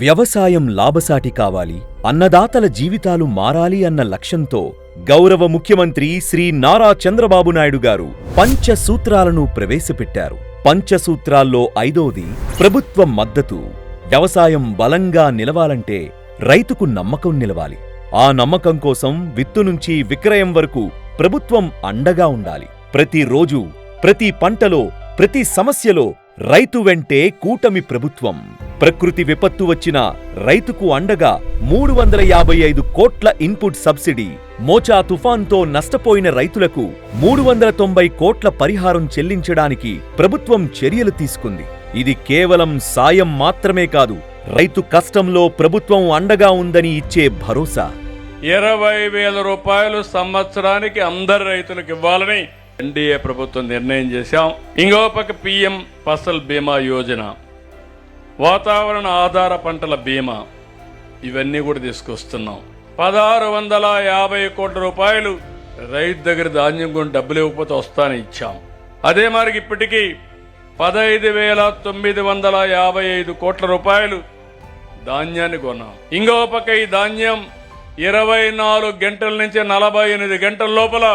వ్యవసాయం లాభసాటి కావాలి, అన్నదాతల జీవితాలు మారాలి అన్న లక్ష్యంతో గౌరవ ముఖ్యమంత్రి శ్రీ నారా చంద్రబాబు నాయుడు గారు పంచసూత్రాలను ప్రవేశపెట్టారు. పంచసూత్రాల్లో ఐదోది ప్రభుత్వ మద్దతు. వ్యవసాయం బలంగా నిలవాలంటే రైతుకు నమ్మకం నిలవాలి. ఆ నమ్మకం కోసం విత్తు నుంచి విక్రయం వరకు ప్రభుత్వం అండగా ఉండాలి. ప్రతిరోజు, ప్రతి పంటలో, ప్రతి సమస్యలో రైతు వెంటే కూటమి ప్రభుత్వం. ప్రకృతి విపత్తు వచ్చినా రైతుకు అండగా 355 కోట్ల ఇన్పుట్ సబ్సిడీ. మోచా తుఫాన్తో నష్టపోయిన రైతులకు 390 కోట్ల పరిహారం చెల్లించడానికి ప్రభుత్వం చర్యలు తీసుకుంది. ఇది కేవలం సాయం మాత్రమే కాదు, రైతు కష్టంలో ప్రభుత్వం అండగా ఉందని ఇచ్చే భరోసా. 20,000 రూపాయలు సంవత్సరానికి అందరు రైతులకు ఇవ్వాలని ఎన్డీఏ ప్రభుత్వం నిర్ణయం చేశాం. ఇంకో పక్క పీఎం ఫసల్ బీమా యోజన, వాతావరణ ఆధార పంటల బీమా, ఇవన్నీ కూడా తీసుకొస్తున్నాం. 1,650 కోట్ల రూపాయలు రైతు దగ్గర ధాన్యం కొని డబ్బులు ఇవ్వకపోతే వస్తానని ఇచ్చాం. అదే మరికి ఇప్పటికీ 15,955 కోట్ల రూపాయలు ధాన్యాన్ని కొన్నాం. ఇంకో పక్క ఈ ధాన్యం 24 గంటల నుంచి 48 గంటల లోపల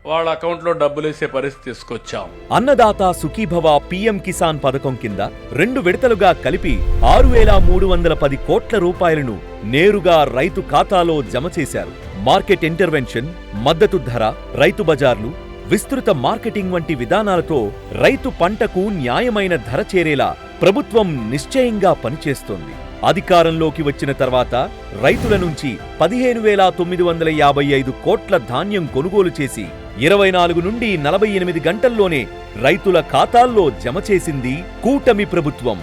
వాళ్ళ అకౌంట్లో డబ్బులు వేసే పరిస్థితి తీసుకొచ్చాం. అన్నదాత సుఖీభవ పీఎం కిసాన్ పథకం కింద 2 విడతలుగా కలిపి 6,310 కోట్ల రూపాయలను నేరుగా రైతు ఖాతాలో జమ చేశారు. మార్కెట్ ఇంటర్వెన్షన్, మద్దతు ధర, రైతు బజార్లు, విస్తృత మార్కెటింగ్ వంటి విధానాలతో రైతు పంటకు న్యాయమైన ధర చేరేలా ప్రభుత్వం నిశ్చయంగా పనిచేస్తోంది. అధికారంలోకి వచ్చిన తర్వాత రైతుల నుంచి 15,955 కోట్ల ధాన్యం కొనుగోలు చేసి 24 నుండి 48 గంటల్లోనే రైతుల ఖాతాల్లో జమ చేసింది కూటమి ప్రభుత్వం.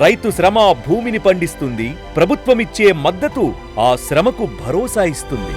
రైతు శ్రమ భూమిని పండిస్తుంది, ప్రభుత్వమిచ్చే మద్దతు ఆ శ్రమకు భరోసా ఇస్తుంది.